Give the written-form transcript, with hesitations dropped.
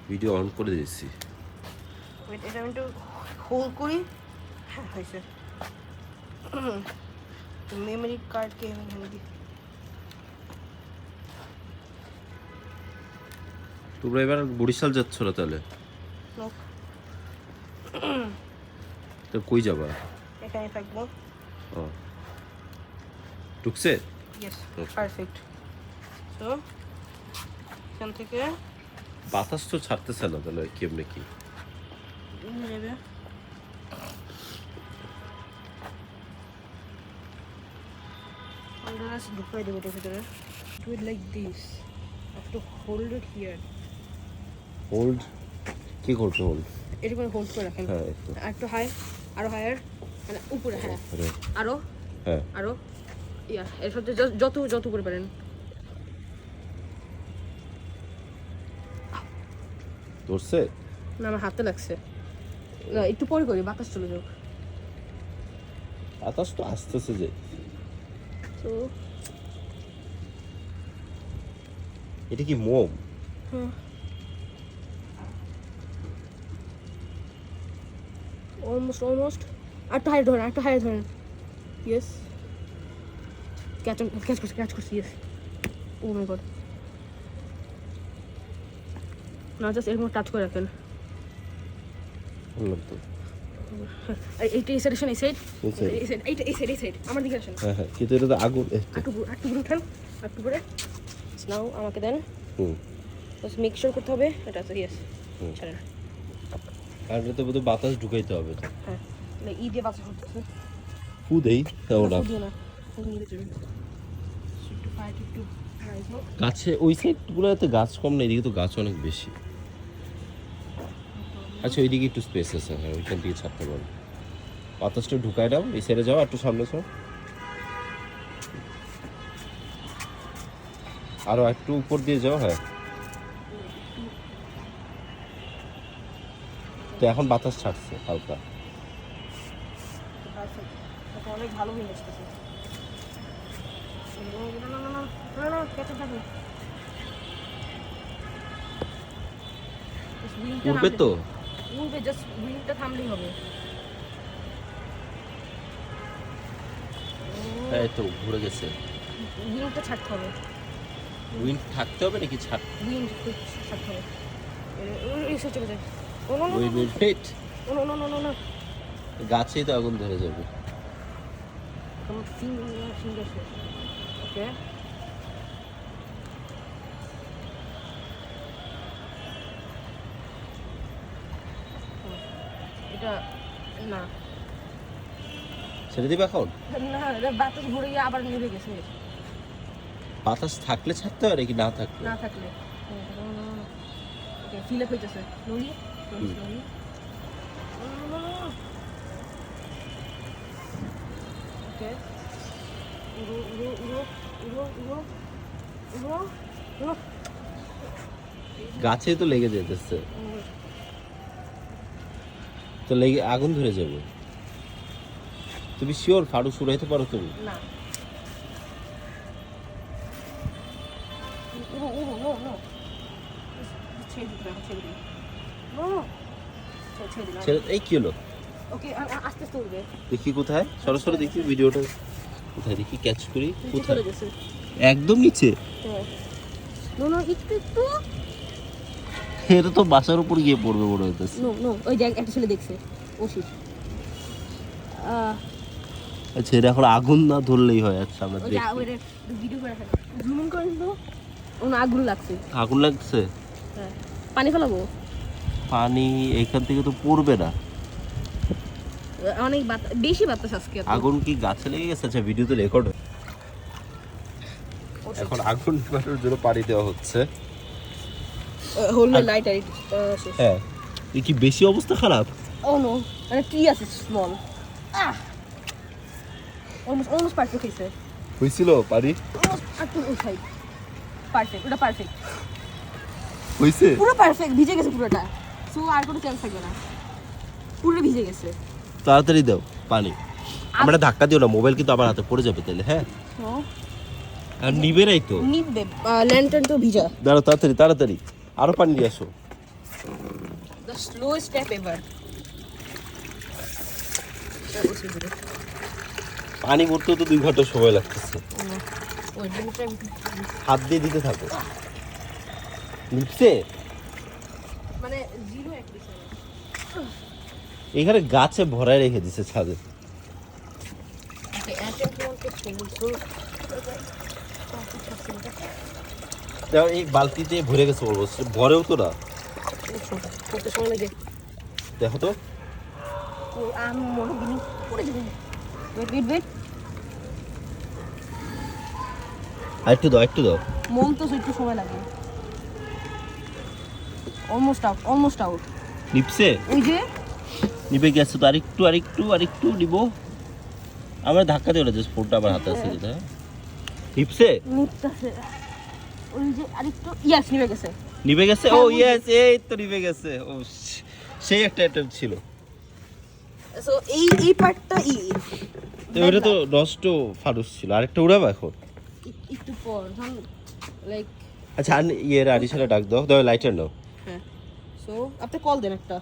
Video on করে দিয়েছি। Wait, এটা আমি একটু হোল্ড করি। হ্যাঁ হয়েছে। মেমোরি কার্ডকে আমি এখানে দিই। তোমরা এবার বরিশাল যাচ্ছ না তাহলে? নো, তো কই যাবা? এখানে থাকবো। ও টুকছে। Yes, Okay. পারফেক্ট। তো এখান থেকে বাতাস তো ছাড়তেছে না, তাহলে কেমনে কি? নেবে। আমরা ঢুকাই দেবো এটার ভিতরে। Do it like this. I have to hold it here. Hold কি করছো? হোল্ড এটা করে হোল্ড করে রাখেন। হ্যাঁ একটু। আর একটু হাই, আরো হায়ার, মানে উপরে। হ্যাঁ, আরে, আরো হ্যাঁ আরো ইয়া, এর সাথে যত যত করে পারেন। ধরছে? না, আমার হাতে লাগছে। না, একটু পরে করি, বাতাস চলে যাক। বাতাস তো আসতেছে যে। তো এটা কি মোম? অলমোস্ট। আর একটু হাই ধরেন। ইয়েস, ক্যাচ করছি। ইয়েস, ও মাই গড। না, জাস্ট এরকম টাচ করে রাখেন। বললাম তো। এইটা এই সাইড, এই সাইড, এই side? এই সাইড আমার দিকে আসেন। হ্যাঁ হ্যাঁ, কিন্তু এটা তো আগুন। একটু উঠান, একটু করে নাও, আমাকে দেন। হুম। জাস্ট মেক শিওর করতে হবে এটা আছে। ইয়েস, হুম। ছাড়েন। আর এটাতে বোধহয় বাতাস ঢুকাইতে হবে তো। হ্যাঁ, ই দিয়ে বাতাস করতেছে। ফু দেই ওটা। দিও না, নিয়ে যাবেন। একটু ফাইট, একটু রাইজ হোক। গাছে ওই সাইডগুলোতে গাছ কম না, এদিকে তো গাছ অনেক বেশি। আচ্ছা ওইদিকে একটু স্পেস আছে, হ্যাঁ ওইখান থেকে ছাড়তে পারবো। বাতাসটা ঢুকাই দাও, এই সাইডে যাও, একটু সামনে যাও, আরো একটু উপর দিয়ে যাও। হ্যাঁ, তো এখন বাতাস ছাড়ছে হালকা। পারফেক্ট, এটা অনেক ভালো হয়ে আসতেছে। না, কেটে থাকবে। উঠবে তো? উঠবে, জাস্ট উইন্ডটা থামলেই হবে। এই তো ঘুরে গেছে। উইন্ডটা ছাড়তে হবে। উইন্ড থাকতে হবে নাকি ছাড়? উইন্ড ছাড়তে হবে। এই সাইড চলে যায়। ও নো নো ওয়েট, নো। গাছেই তো আগুন ধরে যাবে। আমার ফিঙ্গার শেষ। ওকে, এটা না ছেড়ে দিবে এখন? না, এটা বাতাস ঘুরে গিয়ে আবার নিভে গেছে। বাতাস থাকলে ছাড়তে হয় নাকি না থাকলে? না থাকলে ওকে, ফিল আপ হইতেছে। নড়ি নড়ি। ওকে, উড়ো উড়ো উড়ো উড়ো উড়ো উড়ো উড়ো। গাছে তো লেগে যেতেছে, তো লেগে আগুন ধরে যাবে। তুমি শিওর ফাড়ু শুরাইতে পারো তুমি? না, উড়ো উড়ো নো নো। ছেড়ে দিতে হবে, ছেড়ে দিই। নো, ছেড়ে দিলাম। ছেড়ে এই কি হলো? ওকে, আস্তে আস্তে উঠবে। দেখি কোথায়, সরাসরি দেখি ভিডিওটা কোথায়, দেখি ক্যাচ করি নিচে কোথায়। চলে গেছে। একদম নিচে? হ্যাঁ, নো নো, একটু। এটা তো বাসার উপর গিয়ে পড়বে মনে হইতেছে। নো, ওই দেখ, একটা ছেলে দেখছে। ও শিট। আচ্ছা এটা এখন আগুন না ধরলেই হয়। আচ্ছা আমরা ওই দেখি। ওইটা ভিডিও করে রাখেন, জুম ইন করেন তো। ওর আগুন লাগছে। আগুন লাগছে? হ্যাঁ, পানি ফেলাবো। পানি এখান থেকে তো পড়বে না। অনেক বেশি বাতাস আজকে। আগুন কি গাছে লেগে গেছে? আচ্ছা ভিডিওতে রেকর্ড। এখন আগুন নিভানোর জন্য পানি দেওয়া হচ্ছে। হোল্ড লাইট আর শেষ। হ্যাঁ, এ কি বেশি অবস্থা খারাপ? ও নো, মানে কি আছে স্মল। অলমোস্ট পারফেক্ট হয়েছে। হয়েছিল পানি? অলমোস্ট একটু ওই সাইড। পারফেক্ট, ওটা পারফেক্ট। হয়েছে পুরো পারফেক্ট, ভিজে গেছে পুরোটা। সো আর কোনো চান্স থাকবে না, পুরো ভিজে গেছে। তাড়াতাড়ি দাও পানি। আমরা ধাক্কা দিও না, মোবাইল কিন্তু আবার হাতে পড়ে যাবে তাহলে। হ্যাঁ, আর নিবে নাই তো। নিবে ল্যান্টার্ন তো ভিজা। দাঁড়াও, তাড়াতাড়ি আরো পানি দিয়ে আসো। স্লো স্টেপ এভার পানি ভরতেও তো 2 ঘন্টা সময় লাগতেছে ওই দিনটা হাত দিয়ে দিতে থাকো নিচে মানে জিরো অ্যাক্টিভ এখানে গাছে ভরায় রেখে দিছে ছাদে ওকে অ্যাটেম্প ওয়ান কে সো দেখো এই বালতিতে ভরে গেছে অলমোস্ট ভরেও তো না কত সময় লাগে দেখো তো আমি মনে দিন পড়ে যাবে ওয়েট আর একটু দাও মন তো একটু সময় লাগে অলমোস্ট আউট নিপসে ওই যে নিপে গেছে তো আরেকটু নিব আমরা ধাক্কা দিও না জাস্ট ফোনটা আমার হাতে আছে যেটা নিপসে নিপটাছে ওই যে আরেকটু ইয়াস নিভে গেছে নিভে গেছে ও ইয়েস এই তো নিভে গেছে ও সেই একটা অ্যাটেম্প ছিল সো এই পার্টটা তো ওটা তো নষ্ট ফানুস ছিল আরেকটা উড়াবো এখন একটু পর লাইক আচ্ছা আর ইয়ের আরিশারা ডাক দাও লাইটার নাও হ্যাঁ সো আপনি কল দেন একটা